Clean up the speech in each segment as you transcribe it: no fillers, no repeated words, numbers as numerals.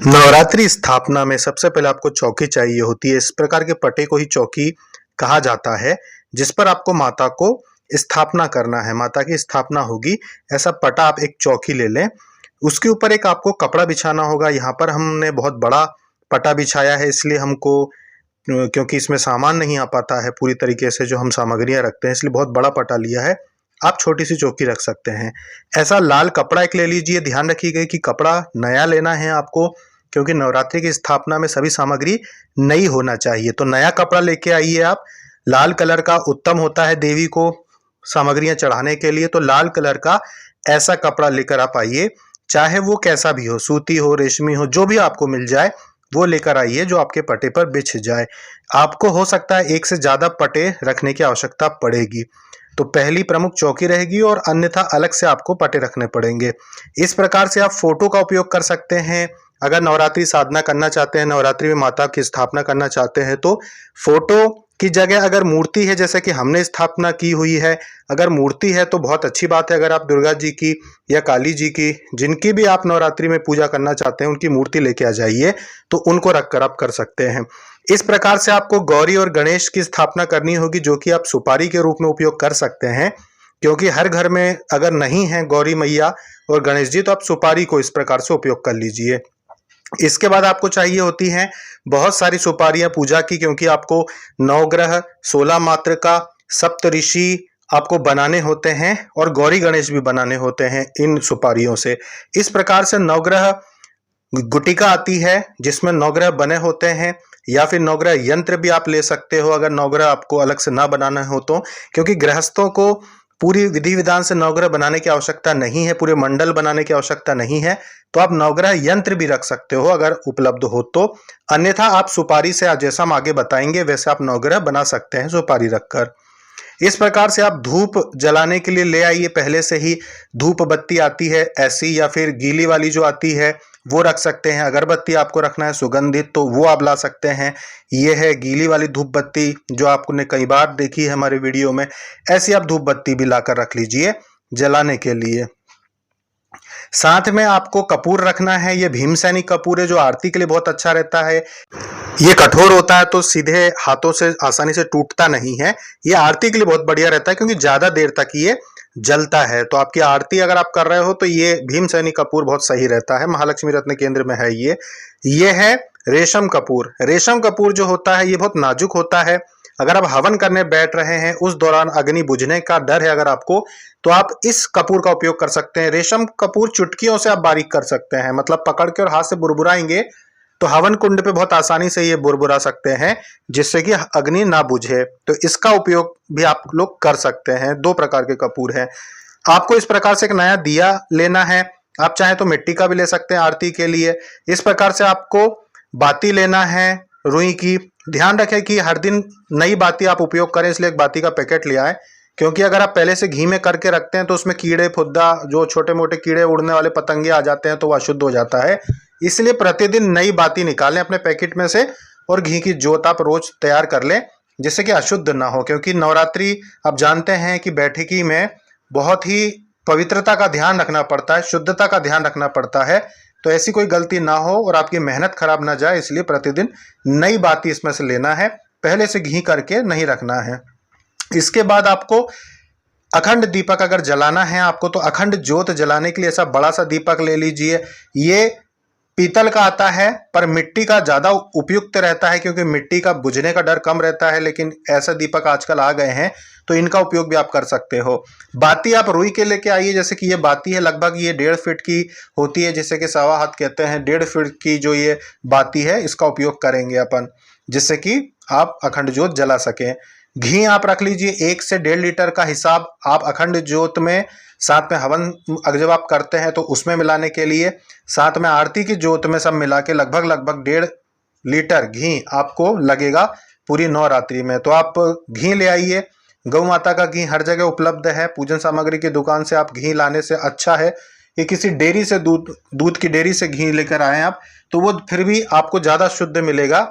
नवरात्रि स्थापना में सबसे पहले आपको चौकी चाहिए होती है। इस प्रकार के पटे को ही चौकी कहा जाता है, जिस पर आपको माता को स्थापना करना है, माता की स्थापना होगी। ऐसा पटा आप एक चौकी ले लें, उसके ऊपर एक आपको कपड़ा बिछाना होगा। यहाँ पर हमने बहुत बड़ा पटा बिछाया है, इसलिए हमको क्योंकि इसमें सामान नहीं आ पाता है पूरी तरीके से, जो हम सामग्रियाँ रखते हैं, इसलिए बहुत बड़ा पटा लिया है। आप छोटी सी चौकी रख सकते हैं। ऐसा लाल कपड़ा एक ले लीजिए। ध्यान रखिएगा कि कपड़ा नया लेना है आपको, क्योंकि नवरात्रि की स्थापना में सभी सामग्री नई होना चाहिए। तो नया कपड़ा लेके आइए आप। लाल कलर का उत्तम होता है देवी को सामग्रियां चढ़ाने के लिए, तो लाल कलर का ऐसा कपड़ा लेकर आप आइए। चाहे वो कैसा भी हो, सूती हो, रेशमी हो, जो भी आपको मिल जाए वो लेकर आइए, जो आपके पटे पर बिछ जाए। आपको हो सकता है एक से ज्यादा पटे रखने की आवश्यकता पड़ेगी, तो पहली प्रमुख चौकी रहेगी और अन्यथा अलग से आपको पटे रखने पड़ेंगे। इस प्रकार से आप फोटो का उपयोग कर सकते हैं। अगर नवरात्रि साधना करना चाहते हैं, नवरात्रि में माता की स्थापना करना चाहते हैं, तो फोटो की जगह अगर मूर्ति है, जैसे कि हमने स्थापना की हुई है, अगर मूर्ति है तो बहुत अच्छी बात है। अगर आप दुर्गा जी की या काली जी की, जिनकी भी आप नवरात्रि में पूजा करना चाहते हैं, उनकी मूर्ति लेके आ जाइए, तो उनको रखकर आप कर सकते हैं। इस प्रकार से आपको गौरी और गणेश की स्थापना करनी होगी, जो कि आप सुपारी के रूप में उपयोग कर सकते हैं, क्योंकि हर घर में अगर नहीं है गौरी मैया और गणेश जी, तो आप सुपारी को इस प्रकार से उपयोग कर लीजिए। इसके बाद आपको चाहिए होती हैं बहुत सारी सुपारियां पूजा की, क्योंकि आपको नवग्रह, 16 मातृका, सप्तऋषि आपको बनाने होते हैं और गौरी गणेश भी बनाने होते हैं इन सुपारियों से। इस प्रकार से नवग्रह गुटिका आती है, जिसमें नवग्रह बने होते हैं, या फिर नवग्रह यंत्र भी आप ले सकते हो अगर नवग्रह आपको अलग से ना बनाना हो तो, क्योंकि गृहस्थों को पूरी विधि विधान से नवग्रह बनाने की आवश्यकता नहीं है, पूरे मंडल बनाने की आवश्यकता नहीं है। तो आप नवग्रह यंत्र भी रख सकते हो अगर उपलब्ध हो तो। अन्यथा आप सुपारी से, जैसा हम आगे बताएंगे वैसे आप नवग्रह बना सकते हैं सुपारी रखकर। इस प्रकार से आप धूप जलाने के लिए ले आइए। पहले से ही धूप बत्ती आती है ऐसी, या फिर गीली वाली जो आती है वो रख सकते हैं। अगरबत्ती आपको रखना है सुगंधित, तो वो आप ला सकते हैं। ये है गीली वाली धूप बत्ती, जो आपने कई बार देखी है हमारे वीडियो में। ऐसी आप धूप बत्ती भी लाकर रख लीजिए जलाने के लिए। साथ में आपको कपूर रखना है। ये भीमसेनी कपूर है, जो आरती के लिए बहुत अच्छा रहता है। ये कठोर होता है, तो सीधे हाथों से आसानी से टूटता नहीं है। ये आरती के लिए बहुत बढ़िया रहता है, क्योंकि ज्यादा देर तक ये जलता है। तो आपकी आरती अगर आप कर रहे हो तो ये भीमसेनी कपूर बहुत सही रहता है। महालक्ष्मी रत्न केंद्र में है ये है रेशम कपूर। रेशम कपूर जो होता है ये बहुत नाजुक होता है। अगर आप हवन करने बैठ रहे हैं, उस दौरान अग्नि बुझने का डर है अगर आपको, तो आप इस कपूर का उपयोग कर सकते हैं। रेशम कपूर चुटकियों से आप बारीक कर सकते हैं, मतलब पकड़ के और हाथ से बुरबुराएंगे तो हवन कुंड पे बहुत आसानी से ये बुरबुरा सकते हैं, जिससे कि अग्नि ना बुझे। तो इसका उपयोग भी आप लोग कर सकते हैं। 2 प्रकार के कपूर हैं। आपको इस प्रकार से एक नया दिया लेना है। आप चाहे तो मिट्टी का भी ले सकते हैं आरती के लिए। इस प्रकार से आपको बाती लेना है रुई की। ध्यान रखें कि हर दिन नई बाती आप उपयोग करें, इसलिए एक बाती का पैकेट ले आए, क्योंकि अगर आप पहले से घी में करके रखते हैं तो उसमें कीड़े फुद्दा, जो छोटे मोटे कीड़े, उड़ने वाले पतंगे आ जाते हैं, तो वह अशुद्ध हो जाता है। इसलिए प्रतिदिन नई बाती निकालें अपने पैकेट में से, और घी की जोत आप रोज तैयार कर लें, जिससे कि अशुद्ध ना हो। क्योंकि नवरात्रि आप जानते हैं कि बैठकी में बहुत ही पवित्रता का ध्यान रखना पड़ता है, शुद्धता का ध्यान रखना पड़ता है। तो ऐसी कोई गलती ना हो और आपकी मेहनत खराब ना जाए, इसलिए प्रतिदिन नई बाती इसमें से लेना है, पहले से घी करके नहीं रखना है। इसके बाद आपको अखंड दीपक अगर जलाना है आपको, तो अखंड ज्योत जलाने के लिए ऐसा बड़ा सा दीपक ले लीजिए। ये पीतल का आता है, पर मिट्टी का ज्यादा उपयुक्त रहता है, क्योंकि मिट्टी का बुझने का डर कम रहता है। लेकिन ऐसा दीपक आजकल आ गए हैं, तो इनका उपयोग भी आप कर सकते हो। बाती आप रुई के लेके आइए। जैसे कि ये बाती है, लगभग ये 1.5 फीट की होती है, जिसे कि सवा हाथ कहते हैं। 1.5 फीट की जो ये बाती है, इसका उपयोग करेंगे अपन, जिससे कि आप अखंड ज्योत जला सकें। घी आप रख लीजिए 1 से 1.5 लीटर का हिसाब। आप अखंड ज्योत में, साथ में हवन जब आप करते हैं तो उसमें मिलाने के लिए, साथ में आरती की ज्योत में सब मिला के लगभग 1.5 लीटर घी आपको लगेगा पूरी नवरात्रि में। तो आप घी ले आइए। गौ माता का घी हर जगह उपलब्ध है। पूजन सामग्री की दुकान से आप घी लाने से अच्छा है कि किसी डेयरी से दूध की डेयरी से घी लेकर आए आप, तो वो फिर भी आपको ज़्यादा शुद्ध मिलेगा।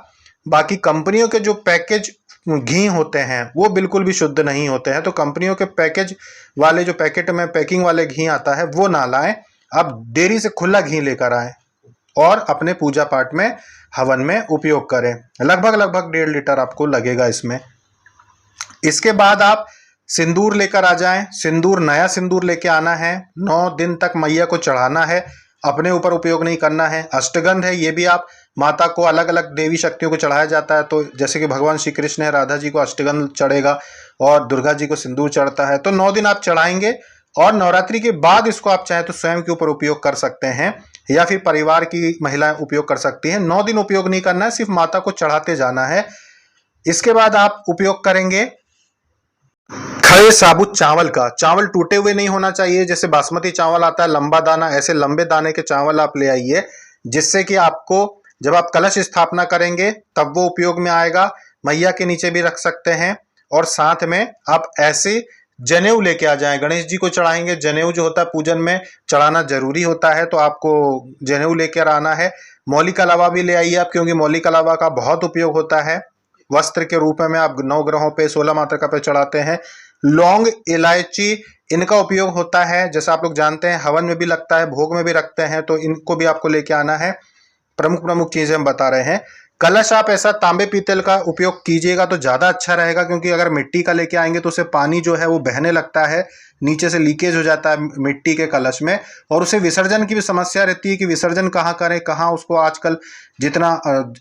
बाकी कंपनियों के जो पैकेज घी होते हैं वो बिल्कुल भी शुद्ध नहीं होते हैं। तो कंपनियों के पैकेज वाले, जो पैकेट में पैकिंग वाले घी आता है, वो ना लाएं। आप डेयरी से खुला घी लेकर आएं। और अपने पूजा पाठ में हवन में उपयोग करें। लगभग 1.5 लीटर आपको लगेगा इसमें। इसके बाद आप सिंदूर लेकर आ जाएं। सिंदूर, नया सिंदूर लेके आना है। 9 दिन तक मैया को चढ़ाना है, अपने ऊपर उपयोग नहीं करना है। अष्टगंध है, ये भी आप माता को, अलग अलग देवी शक्तियों को चढ़ाया जाता है। तो जैसे कि भगवान श्री कृष्ण है, राधा जी को अष्टगंध चढ़ेगा और दुर्गा जी को सिंदूर चढ़ता है। तो 9 दिन आप चढ़ाएंगे और नवरात्रि के बाद इसको आप चाहे तो स्वयं के ऊपर उपयोग कर सकते हैं या फिर परिवार की महिलाएं उपयोग कर सकती हैं। 9 दिन उपयोग नहीं करना है, सिर्फ माता को चढ़ाते जाना है। इसके बाद आप उपयोग करेंगे खड़े साबुत चावल का। चावल टूटे हुए नहीं होना चाहिए, जैसे बासमती चावल आता है लंबा दाना, ऐसे लंबे दाने के चावल आप ले आइए, जिससे कि आपको जब आप कलश स्थापना करेंगे तब वो उपयोग में आएगा। मैया के नीचे भी रख सकते हैं। और साथ में आप ऐसे जनेऊ लेके आ जाएं। गणेश जी को चढ़ाएंगे, जनेऊ जो होता है पूजन में चढ़ाना जरूरी होता है, तो आपको जनेऊ लेकर आना है। मौली का लावा भी ले आइए आप, क्योंकि मौली का लावा का बहुत उपयोग होता है। वस्त्र के रूप में आप 9 ग्रहों पे, 16 मातृका पे चढ़ाते हैं। लौंग, इलायची, इनका उपयोग होता है, जैसा आप लोग जानते हैं हवन में भी लगता है, भोग में भी रखते हैं, तो इनको भी आपको लेके आना है। प्रमुख चीजें हम बता रहे हैं। कलश आप ऐसा तांबे पीतल का उपयोग कीजिएगा तो ज्यादा अच्छा रहेगा, क्योंकि अगर मिट्टी का लेके आएंगे तो उसे पानी जो है वो बहने लगता है, नीचे से लीकेज हो जाता है मिट्टी के कलश में, और उसे विसर्जन की भी समस्या रहती है कि विसर्जन कहाँ करें, कहाँ उसको, आजकल जितना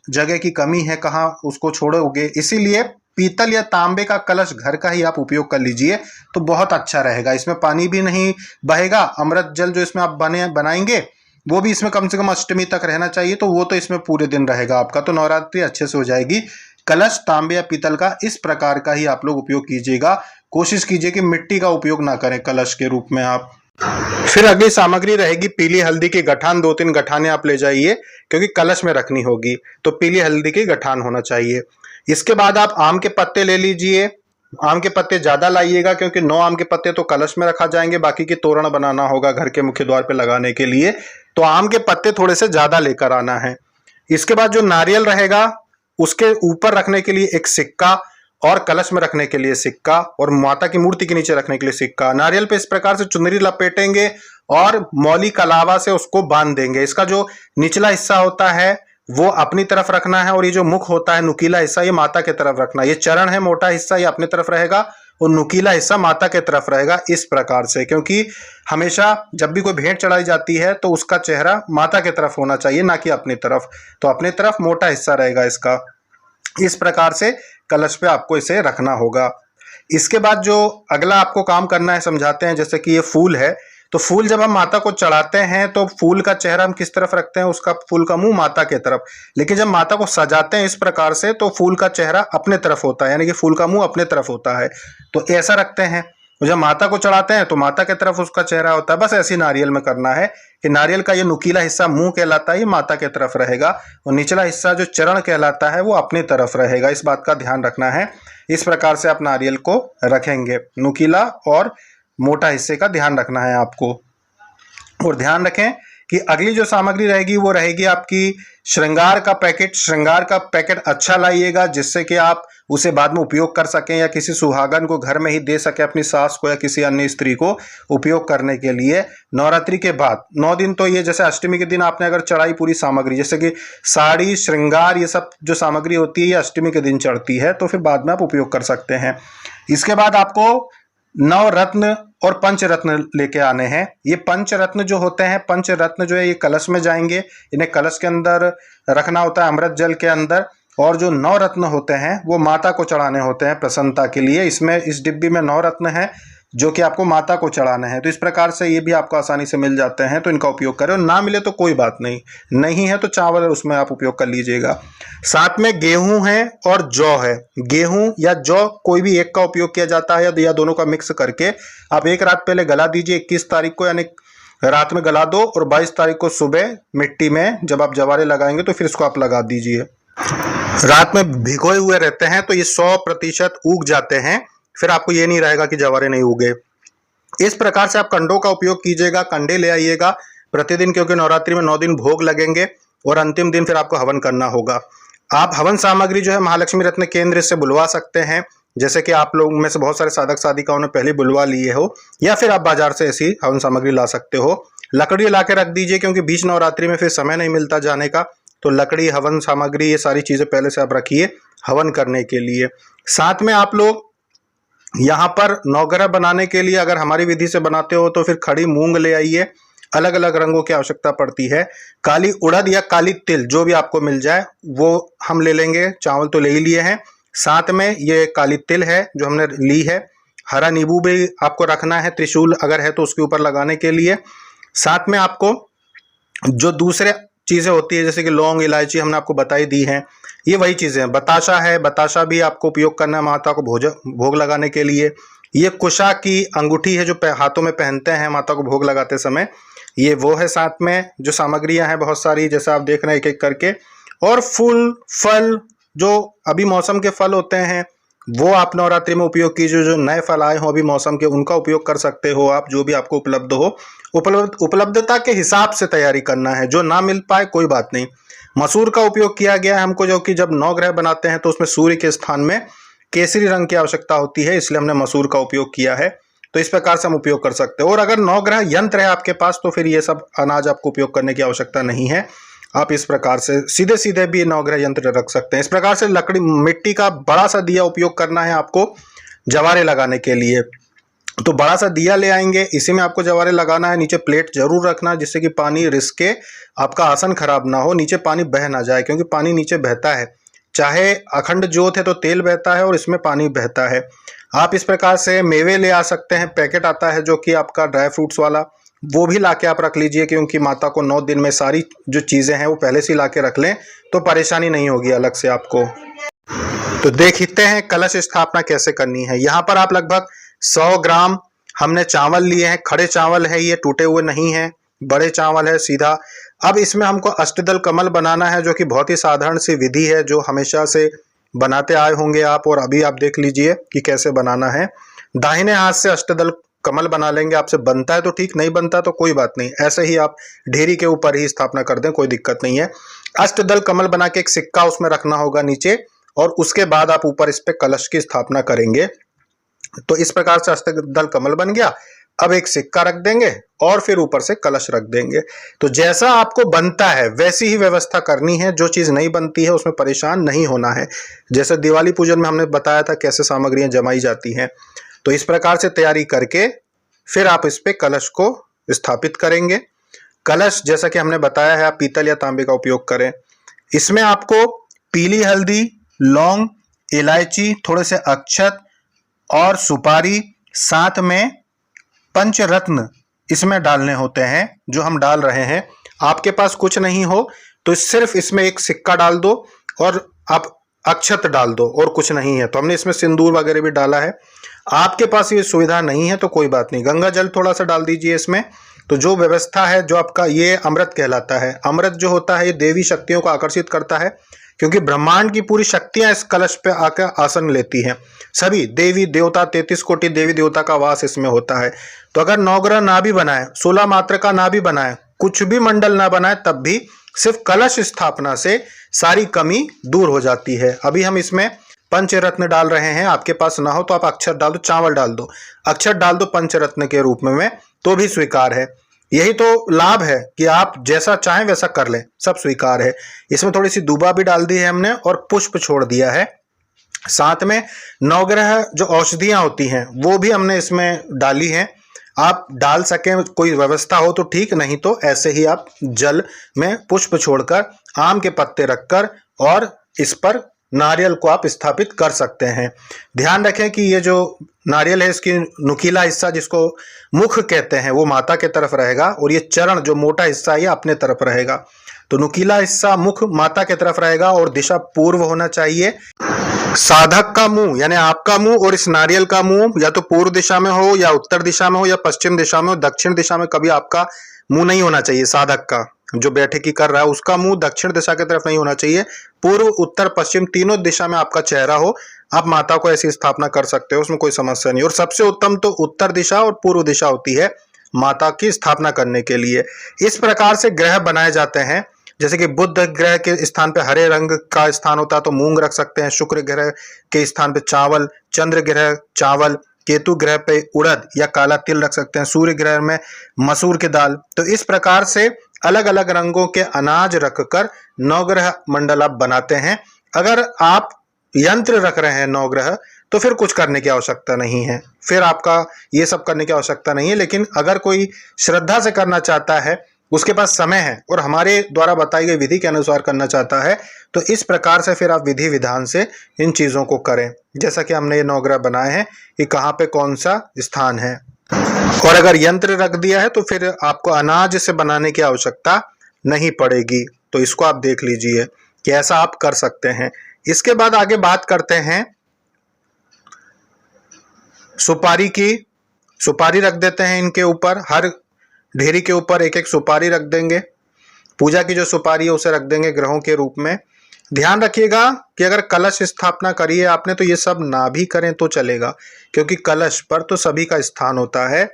जगह की कमी है कहाँ उसको छोड़ोगे। इसीलिए पीतल या तांबे का कलश घर का ही आप उपयोग कर लीजिए तो बहुत अच्छा रहेगा। इसमें पानी भी नहीं बहेगा, अमृत जल जो इसमें आप बनाएंगे वो भी इसमें कम से कम अष्टमी तक रहना चाहिए, तो वो तो इसमें पूरे दिन रहेगा आपका, तो नवरात्रि अच्छे से हो जाएगी। कलश तांबे या पीतल का इस प्रकार का ही आप लोग उपयोग कीजिएगा। कोशिश कीजिए कि मिट्टी का उपयोग ना करें कलश के रूप में आप। फिर अगली सामग्री रहेगी पीली हल्दी की गठान। 2-3 गठाने आप ले जाइए, क्योंकि कलश में रखनी होगी, तो पीली हल्दी की गठान होना चाहिए। इसके बाद आप आम के पत्ते ले लीजिए। आम के पत्ते ज्यादा लाइएगा, क्योंकि 9 आम के पत्ते तो कलश में रखा जाएंगे, बाकी की तोरण बनाना होगा घर के मुख्य द्वार पे लगाने के लिए, तो आम के पत्ते थोड़े से ज्यादा लेकर आना है। इसके बाद जो नारियल रहेगा उसके ऊपर रखने के लिए एक सिक्का, और कलश में रखने के लिए सिक्का, और माता की मूर्ति के नीचे रखने के लिए सिक्का। नारियल पे इस प्रकार से चुनरी लपेटेंगे और मौली कलावा से उसको बांध देंगे। इसका जो निचला हिस्सा होता है वो अपनी तरफ रखना है, और ये जो मुख होता है नुकीला हिस्सा, ये माता के तरफ रखना। ये चरण है मोटा हिस्सा, ये अपनी तरफ रहेगा और नुकीला हिस्सा माता के तरफ रहेगा, इस प्रकार से। क्योंकि हमेशा जब भी कोई भेंट चढ़ाई जाती है तो उसका चेहरा माता के तरफ होना चाहिए, ना कि अपनी तरफ। तो अपनी तरफ मोटा हिस्सा रहेगा इसका। इस प्रकार से कलश पे आपको इसे रखना होगा। इसके बाद जो अगला आपको काम करना है समझाते हैं। जैसे कि ये फूल है, तो फूल जब हम माता को चढ़ाते हैं तो फूल का चेहरा हम किस तरफ रखते हैं, उसका फूल का मुंह माता के तरफ। लेकिन जब माता को सजाते हैं इस प्रकार से तो फूल का चेहरा अपने तरफ होता है, यानी कि फूल का मुंह अपने तरफ होता है, तो ऐसा रखते हैं। तो जब माता को चढ़ाते हैं तो माता के तरफ उसका चेहरा होता है। बस ऐसी नारियल में करना है कि नारियल का ये नुकीला हिस्सा मुंह कहलाता है, ये माता के तरफ रहेगा, और निचला हिस्सा जो चरण कहलाता है वो अपनी तरफ रहेगा। इस बात का ध्यान रखना है। इस प्रकार से आप नारियल को रखेंगे, नुकीला और मोटा हिस्से का ध्यान रखना है आपको। और ध्यान रखें कि अगली जो सामग्री रहेगी वो रहेगी आपकी श्रृंगार का पैकेट। श्रृंगार का पैकेट अच्छा लाइएगा, जिससे कि आप उसे बाद में उपयोग कर सकें या किसी सुहागन को घर में ही दे सके, अपनी सास को या किसी अन्य स्त्री को उपयोग करने के लिए। नवरात्रि के बाद 9 दिन तो ये, जैसे अष्टमी के दिन आपने अगर चढ़ाई पूरी सामग्री, जैसे कि साड़ी, श्रृंगार, ये सब जो सामग्री होती है ये अष्टमी के दिन चढ़ती है, तो फिर बाद में आप उपयोग कर सकते हैं। इसके बाद आपको नवरत्न और पंचरत्न लेके आने हैं। ये पंचरत्न जो होते हैं, पंचरत्न जो है ये कलश में जाएंगे, इन्हें कलश के अंदर रखना होता है, अमृत जल के अंदर। और जो 9 रत्न होते हैं वो माता को चढ़ाने होते हैं प्रसन्नता के लिए। इसमें इस डिब्बी में 9 रत्न हैं जो कि आपको माता को चढ़ाने हैं। तो इस प्रकार से ये भी आपको आसानी से मिल जाते हैं, तो इनका उपयोग करें। और ना मिले तो कोई बात नहीं, नहीं है तो चावल उसमें आप उपयोग कर लीजिएगा। साथ में गेहूं है और जौ है। गेहूं या जौ कोई भी एक का उपयोग किया जाता है, या दोनों का मिक्स करके आप एक रात पहले गला दीजिए। 21 तारीख को यानी रात में गला दो, और 22 तारीख को सुबह मिट्टी में जब आप जवारे लगाएंगे तो फिर इसको आप लगा दीजिए। रात में भिगोए हुए रहते हैं तो ये 100% उग जाते हैं, फिर आपको ये नहीं रहेगा कि जवारे नहीं उगे। इस प्रकार से आप कंडों का उपयोग कीजिएगा, कंडे ले आइएगा प्रतिदिन, क्योंकि नवरात्रि में 9 दिन भोग लगेंगे और अंतिम दिन फिर आपको हवन करना होगा। आप हवन सामग्री जो है महालक्ष्मी रत्न केंद्र से बुलवा सकते हैं, जैसे कि आप लोगों में से बहुत सारे साधक साधिकाओं ने पहले बुलवा लिए हो, या फिर आप बाजार से ऐसी हवन सामग्री ला सकते हो। लकड़ी ला के रख दीजिए, क्योंकि बीच नवरात्रि में फिर समय नहीं मिलता जाने का। तो लकड़ी, हवन सामग्री, ये सारी चीज़ें पहले से आप रखिए हवन करने के लिए। साथ में आप लोग यहाँ पर नवग्रह बनाने के लिए अगर हमारी विधि से बनाते हो तो फिर खड़ी मूंग ले आइए। अलग अलग रंगों की आवश्यकता पड़ती है। काली उड़द या काली तिल जो भी आपको मिल जाए वो हम ले लेंगे। चावल तो ले ही लिए हैं, साथ में ये काली तिल है जो हमने ली है। हरा नींबू भी आपको रखना है, त्रिशूल अगर है तो उसके ऊपर लगाने के लिए। साथ में आपको जो दूसरे चीज़ें होती है जैसे कि लौंग, इलायची हमने आपको बताई दी हैं, ये वही चीज़ें हैं। बताशा है, बताशा भी आपको उपयोग करना है माता को भोग लगाने के लिए। ये कुशा की अंगूठी है जो हाथों में पहनते हैं माता को भोग लगाते समय, ये वो है। साथ में जो सामग्रियां हैं बहुत सारी, जैसे आप देख रहे हैं एक एक करके। और फूल, फल, जो अभी मौसम के फल होते हैं वो आप नवरात्रि में उपयोग कीजिए। जो नए फल आए हों अभी मौसम के, उनका उपयोग कर सकते हो आप, जो भी आपको उपलब्ध हो। उपलब्धता के हिसाब से तैयारी करना है, जो ना मिल पाए कोई बात नहीं। मसूर का उपयोग किया गया है हमको, जो कि जब नवग्रह बनाते हैं तो उसमें सूर्य के स्थान में केसरी रंग की आवश्यकता होती है, इसलिए हमने मसूर का उपयोग किया है। तो इस प्रकार से हम उपयोग कर सकते हैं। और अगर नवग्रह यंत्र है आपके पास तो फिर ये सब अनाज आपको उपयोग करने की आवश्यकता नहीं है। आप इस प्रकार से सीधे सीधे भी नवग्रह यंत्र रख सकते हैं। इस प्रकार से लकड़ी, मिट्टी का बड़ा सा दिया उपयोग करना है आपको जवारे लगाने के लिए। तो बड़ा सा दिया ले आएंगे, इसी में आपको जवारे लगाना है। नीचे प्लेट जरूर रखना जिससे कि पानी रिस के आपका आसन खराब ना हो, नीचे पानी बह ना जाए, क्योंकि पानी नीचे बहता है। चाहे अखंड जोत है तो तेल बहता है और इसमें पानी बहता है। आप इस प्रकार से मेवे ले आ सकते हैं, पैकेट आता है जो कि आपका ड्राई फ्रूट्स वाला, वो भी लाके आप रख लीजिए, क्योंकि माता को 9 दिन में सारी जो चीज़ें हैं वो पहले से लाके रख लें तो परेशानी नहीं होगी अलग से आपको। तो देखते हैं कलश स्थापना कैसे करनी है। यहाँ पर आप लगभग 100 ग्राम हमने चावल लिए हैं। खड़े चावल है, ये टूटे हुए नहीं हैं, बड़े चावल है सीधा। अब इसमें हमको अष्टदल कमल बनाना है, जो कि बहुत ही साधारण सी विधि है जो हमेशा से बनाते आए होंगे आप, और अभी आप देख लीजिए कि कैसे बनाना है। दाहिने हाथ से अष्टदल कमल बना लेंगे। आपसे बनता है तो ठीक, नहीं बनता तो कोई बात नहीं, ऐसे ही आप ढेरी के ऊपर ही स्थापना कर दें, कोई दिक्कत नहीं है। अष्टदल कमल बना के एक सिक्का उसमें रखना होगा नीचे, और उसके बाद आप ऊपर इस पे कलश की स्थापना करेंगे। तो इस प्रकार से अष्टदल कमल बन गया। अब एक सिक्का रख देंगे और फिर ऊपर से कलश रख देंगे। तो जैसा आपको बनता है वैसी ही व्यवस्था करनी है। जो चीज़ नहीं बनती है उसमें परेशान नहीं होना है। जैसे दिवाली पूजन में हमने बताया था कैसे सामग्रियां जमाई जाती हैं, तो इस प्रकार से तैयारी करके फिर आप इस पे कलश को स्थापित करेंगे। कलश जैसा कि हमने बताया है आप पीतल या तांबे का उपयोग करें। इसमें आपको पीली हल्दी, लौंग, इलायची, थोड़े से अक्षत और सुपारी, साथ में पंचरत्न इसमें डालने होते हैं, जो हम डाल रहे हैं। आपके पास कुछ नहीं हो तो सिर्फ इसमें एक सिक्का डाल दो और आप अक्षत डाल दो, और कुछ नहीं है तो हमने इसमें सिंदूर वगैरह भी डाला है। आपके पास ये सुविधा नहीं है तो कोई बात नहीं, गंगा जल थोड़ा सा डाल दीजिए इसमें। तो जो व्यवस्था है जो आपका, ये अमृत कहलाता है। अमृत जो होता है ये देवी शक्तियों को आकर्षित करता है, क्योंकि ब्रह्मांड की पूरी शक्तियां इस कलश पे आकर आसन लेती हैं। सभी देवी देवता, 33 कोटि देवी देवता का वास इसमें होता है। तो अगर नवग्रह ना भी बनाए, 16 मात्र का ना भी बनाए, कुछ भी मंडल ना बनाए, तब भी सिर्फ कलश स्थापना से सारी कमी दूर हो जाती है। अभी हम इसमें पंचरत्न डाल रहे हैं। आपके पास ना हो तो आप अक्षत डाल दो, चावल डाल दो, अक्षत डाल दो पंचरत्न के रूप में तो भी स्वीकार है। यही तो लाभ है कि आप जैसा चाहें वैसा कर लें, सब स्वीकार है। इसमें थोड़ी सी दूबा भी डाल दी है हमने और पुष्प छोड़ दिया है। साथ में नवग्रह जो औषधियां होती हैं वो भी हमने इसमें डाली हैं। आप डाल सकें, कोई व्यवस्था हो तो ठीक, नहीं तो ऐसे ही आप जल में पुष्प छोड़कर, आम के पत्ते रखकर और इस पर नारियल को आप स्थापित कर सकते हैं। ध्यान रखें कि ये जो नारियल है इसकी नुकीला हिस्सा, जिसको मुख कहते हैं, वो माता के तरफ रहेगा, और ये चरण जो मोटा हिस्सा है ये अपने तरफ रहेगा। तो नुकीला हिस्सा मुख माता के तरफ रहेगा और दिशा पूर्व होना चाहिए। साधक का मुंह यानी आपका मुंह और इस नारियल का मुंह या तो पूर्व दिशा में हो, या उत्तर दिशा में हो, या पश्चिम दिशा में हो। दक्षिण दिशा में कभी आपका मुंह नहीं होना चाहिए। साधक का जो बैठकी कर रहा है उसका मुंह दक्षिण दिशा की तरफ नहीं होना चाहिए। पूर्व, उत्तर, पश्चिम तीनों दिशा में आपका चेहरा हो। आप माता को ऐसी स्थापना कर सकते हो, उसमें कोई समस्या नहीं। और सबसे उत्तम तो उत्तर दिशा और पूर्व दिशा होती है माता की स्थापना करने के लिए। इस प्रकार से ग्रह बनाए जाते हैं। जैसे कि बुध ग्रह के स्थान पे हरे रंग का स्थान होता है तो मूंग रख सकते हैं। शुक्र ग्रह के स्थान पे चावल, चंद्र ग्रह चावल, केतु ग्रह पे उड़द या काला तिल रख सकते हैं, सूर्य ग्रह में मसूर की दाल। तो इस प्रकार से अलग अलग रंगों के अनाज रखकर नवग्रह मंडल आप बनाते हैं। अगर आप यंत्र रख रहे हैं नवग्रह तो फिर कुछ करने की आवश्यकता नहीं है, फिर आपका ये सब करने की आवश्यकता नहीं है। लेकिन अगर कोई श्रद्धा से करना चाहता है, उसके पास समय है और हमारे द्वारा बताई गई विधि के अनुसार करना चाहता है, तो इस प्रकार से फिर आप विधि विधान से इन चीज़ों को करें। जैसा कि हमने ये नवग्रह बनाए हैं कि कहाँ पे कौन सा स्थान है। और अगर यंत्र रख दिया है तो फिर आपको अनाज से बनाने की आवश्यकता नहीं पड़ेगी। तो इसको आप देख लीजिए कि ऐसा आप कर सकते हैं। इसके बाद आगे बात करते हैं सुपारी की। सुपारी रख देते हैं इनके ऊपर, हर ढेरी के ऊपर एक एक सुपारी रख देंगे। पूजा की जो सुपारी है उसे रख देंगे ग्रहों के रूप में। ध्यान रखिएगा कि अगर कलश स्थापना करी है आपने तो ये सब ना भी करें तो चलेगा, क्योंकि कलश पर तो सभी का स्थान होता है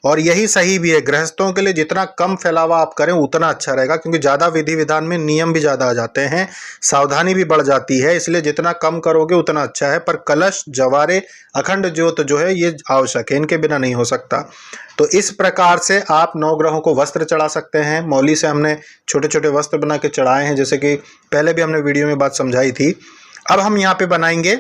और यही सही भी है। गृहस्थों के लिए जितना कम फैलावा आप करें उतना अच्छा रहेगा, क्योंकि ज़्यादा विधि विधान में नियम भी ज़्यादा आ जाते हैं, सावधानी भी बढ़ जाती है, इसलिए जितना कम करोगे उतना अच्छा है। पर कलश, जवारे, अखंड ज्योत जो है ये आवश्यक है, इनके बिना नहीं हो सकता। तो इस प्रकार से आप नवग्रहों को वस्त्र चढ़ा सकते हैं। मौली से हमने छोटे छोटे वस्त्र बना के चढ़ाए हैं, जैसे कि पहले भी हमने वीडियो में बात समझाई थी। अब हम यहाँ पे बनाएंगे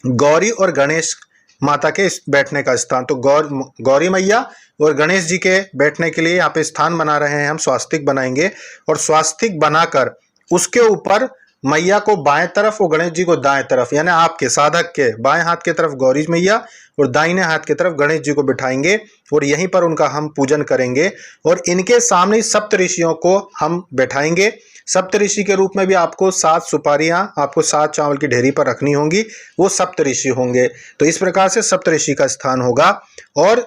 गौरी और गणेश माता के बैठने का स्थान। तो गौरी मैया और गणेश जी के बैठने के लिए यहाँ पे स्थान बना रहे हैं हम। स्वास्तिक बनाएंगे और स्वास्तिक बनाकर उसके ऊपर मैया को बाएं तरफ और गणेश जी को दाएं तरफ, यानी आपके साधक के बाएं हाथ की तरफ गौरी मैया और दाहिने हाथ की तरफ गणेश जी को बिठाएंगे और यहीं पर उनका हम पूजन करेंगे। और इनके सामने सप्त ऋषियों को हम बैठाएंगे। सप्त ऋषि के रूप में भी आपको 7 सुपारियां आपको 7 चावल की ढेरी पर रखनी होंगी, वो सप्त ऋषि होंगे। तो इस प्रकार से सप्त ऋषि का स्थान होगा और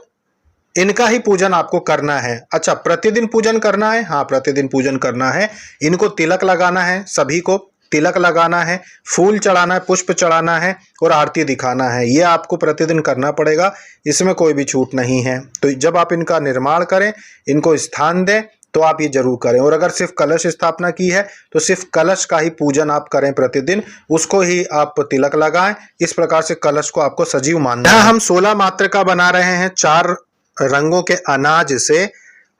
इनका ही पूजन आपको करना है। अच्छा, प्रतिदिन पूजन करना है? हाँ, प्रतिदिन पूजन करना है। इनको तिलक लगाना है, सभी को तिलक लगाना है, फूल चढ़ाना है, पुष्प चढ़ाना है और आरती दिखाना है। ये आपको प्रतिदिन करना पड़ेगा, इसमें कोई भी छूट नहीं है। तो जब आप इनका निर्माण करें, इनको स्थान दें, तो आप ये जरूर करें। और अगर सिर्फ कलश स्थापना की है तो सिर्फ कलश का ही पूजन आप करें प्रतिदिन, उसको ही आप तिलक लगाएं। इस प्रकार से कलश को आपको सजीव मानना है। हम 16 मातृका बना रहे हैं, 4 रंगों के अनाज से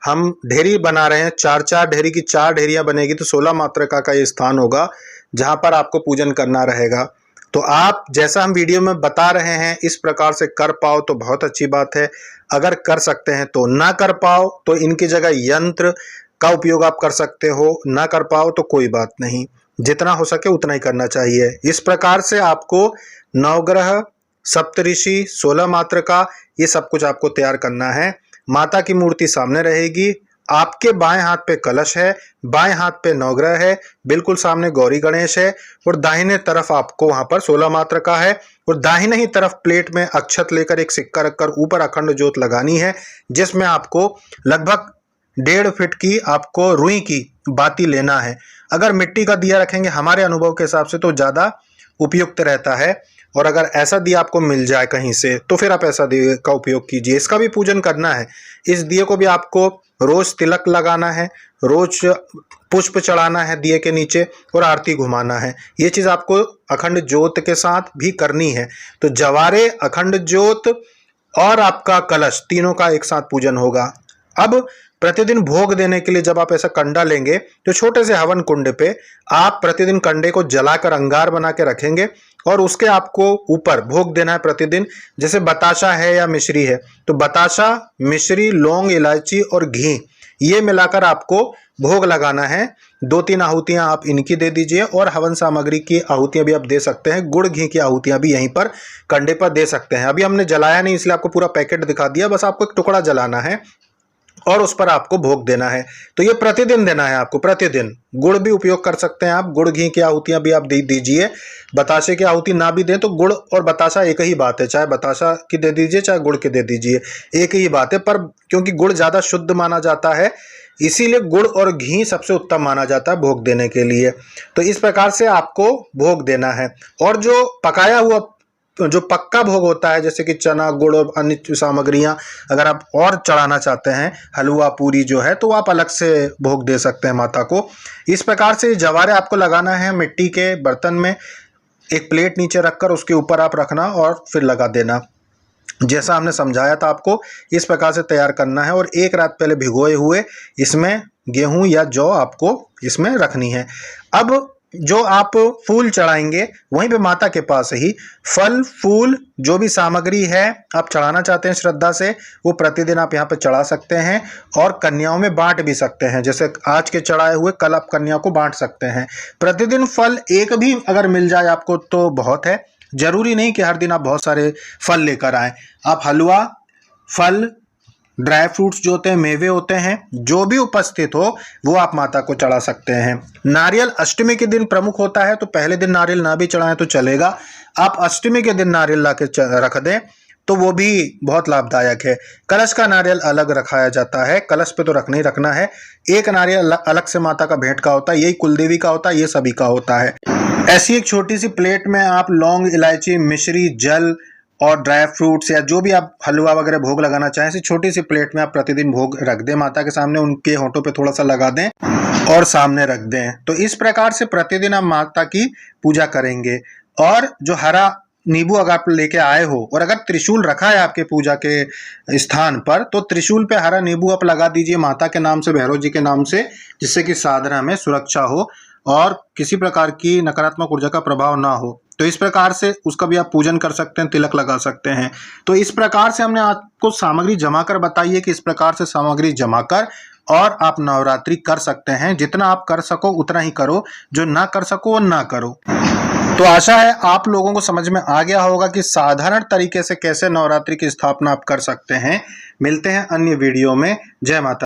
हम ढेरी बना रहे हैं। 4 ढेरी की 4 ढेरियां बनेगी तो 16 मातृका का ये स्थान होगा जहां पर आपको पूजन करना रहेगा। तो आप जैसा हम वीडियो में बता रहे हैं इस प्रकार से कर पाओ तो बहुत अच्छी बात है। अगर कर सकते हैं तो ना कर पाओ तो इनकी जगह यंत्र का उपयोग आप कर सकते हो, ना कर पाओ तो कोई बात नहीं, जितना हो सके उतना ही करना चाहिए। इस प्रकार से आपको नवग्रह, सप्तऋषि, 16 मातृका, ये सब कुछ आपको तैयार करना है। माता की मूर्ति सामने रहेगी, आपके बाएं हाथ पे कलश है, बाएं हाथ पे नवग्रह है, बिल्कुल सामने गौरी गणेश है और दाहिने तरफ आपको वहां पर 16 मातृका है और दाहिने ही तरफ प्लेट में अक्षत लेकर एक सिक्का रखकर ऊपर अखंड ज्योत लगानी है, जिसमें आपको लगभग 1.5 फीट की आपको रुई की बाती लेना है। अगर मिट्टी का दिया रखेंगे हमारे अनुभव के हिसाब से तो ज़्यादा उपयुक्त रहता है, और अगर ऐसा दिया आपको मिल जाए कहीं से तो फिर आप ऐसा दिए का उपयोग कीजिए। इसका भी पूजन करना है। इस दिए को भी आपको रोज तिलक लगाना है, रोज पुष्प चढ़ाना है दिए के नीचे और आरती घुमाना है। ये चीज़ आपको अखंड ज्योत के साथ भी करनी है। तो जवारे, अखंड ज्योत और आपका कलश, तीनों का एक साथ पूजन होगा। अब प्रतिदिन भोग देने के लिए जब आप ऐसा कंडा लेंगे तो छोटे से हवन कुंड पे आप प्रतिदिन कंडे को जलाकर अंगार बना के रखेंगे और उसके आपको ऊपर भोग देना है प्रतिदिन। जैसे बताशा है या मिश्री है तो बताशा, मिश्री, लौंग, इलायची और घी ये मिलाकर आपको भोग लगाना है। 2-3 आहुतियां आप इनकी दे दीजिए और हवन सामग्री की आहुतियां भी आप दे सकते हैं। गुड़ घी की आहुतियां भी यहीं पर कंडे पर दे सकते हैं। अभी हमने जलाया नहीं इसलिए आपको पूरा पैकेट दिखा दिया, बस आपको एक टुकड़ा जलाना है और उस पर आपको भोग देना है। तो ये प्रतिदिन देना है आपको, प्रतिदिन। गुड़ भी उपयोग कर सकते हैं आप, गुड़ घी की आहुतियां भी आप दे दीजिए। बताशे की आहुति ना भी दें तो गुड़ और बताशा एक ही बात है, चाहे बताशा की दे दीजिए चाहे गुड़ की दे दीजिए, एक ही बात है। पर क्योंकि गुड़ ज़्यादा शुद्ध माना जाता है इसीलिए गुड़ और घी सबसे उत्तम माना जाता है भोग देने के लिए। तो इस प्रकार से आपको भोग देना है। और जो पकाया हुआ जो पक्का भोग होता है जैसे कि चना, गुड़ और अन्य सामग्रियां अगर आप और चढ़ाना चाहते हैं, हलवा, पूरी जो है, तो आप अलग से भोग दे सकते हैं माता को। इस प्रकार से जवारे आपको लगाना है मिट्टी के बर्तन में, एक प्लेट नीचे रखकर उसके ऊपर आप रखना और फिर लगा देना। जैसा हमने समझाया था आपको, इस प्रकार से तैयार करना है और एक रात पहले भिगोए हुए इसमें गेहूं या जौ आपको इसमें रखनी है। अब जो आप फूल चढ़ाएंगे वहीं पे माता के पास ही फल फूल जो भी सामग्री है आप चढ़ाना चाहते हैं श्रद्धा से, वो प्रतिदिन आप यहाँ पे चढ़ा सकते हैं और कन्याओं में बांट भी सकते हैं। जैसे आज के चढ़ाए हुए कल आप कन्या को बांट सकते हैं। प्रतिदिन फल एक भी अगर मिल जाए आपको तो बहुत है, जरूरी नहीं कि हर दिन आप बहुत सारे फल लेकर आए। आप हलवा, फल, ड्राई फ्रूट्स जो होते हैं, मेवे होते हैं, जो भी उपस्थित हो वो आप माता को चढ़ा सकते हैं। नारियल अष्टमी के दिन प्रमुख होता है, तो पहले दिन नारियल ना भी चढ़ाएं तो चलेगा। आप अष्टमी के दिन नारियल ला के रख दें तो वो भी बहुत लाभदायक है। कलश का नारियल अलग रखाया जाता है, कलश पे तो रखना ही रखना है। एक नारियल अलग से माता का भेंट का होता है, यही कुलदेवी का होता है, ये सभी का होता है। ऐसी एक छोटी सी प्लेट में आप लौंग, इलायची, मिश्री, जल और ड्राई फ्रूट्स या जो भी आप हलवा वगैरह भोग लगाना चाहें, ऐसी छोटी सी प्लेट में आप प्रतिदिन भोग रख दें माता के सामने, उनके होंठों पे थोड़ा सा लगा दें और सामने रख दें। तो इस प्रकार से प्रतिदिन आप माता की पूजा करेंगे। और जो हरा नींबू अगर आप लेके आए हो और अगर त्रिशूल रखा है आपके पूजा के स्थान पर, तो त्रिशूल पे हरा नींबू आप लगा दीजिए माता के नाम से, भैरव जी के नाम से, जिससे कि साधना में सुरक्षा हो और किसी प्रकार की नकारात्मक ऊर्जा का प्रभाव ना हो। तो इस प्रकार से उसका भी आप पूजन कर सकते हैं, तिलक लगा सकते हैं। तो इस प्रकार से हमने आपको सामग्री जमा कर बताई है कि इस प्रकार से सामग्री जमा कर और आप नवरात्रि कर सकते हैं। जितना आप कर सको उतना ही करो, जो ना कर सको वो ना करो। तो आशा है आप लोगों को समझ में आ गया होगा कि साधारण तरीके से कैसे नवरात्रि की स्थापना आप कर सकते हैं। मिलते हैं अन्य वीडियो में। जय माता।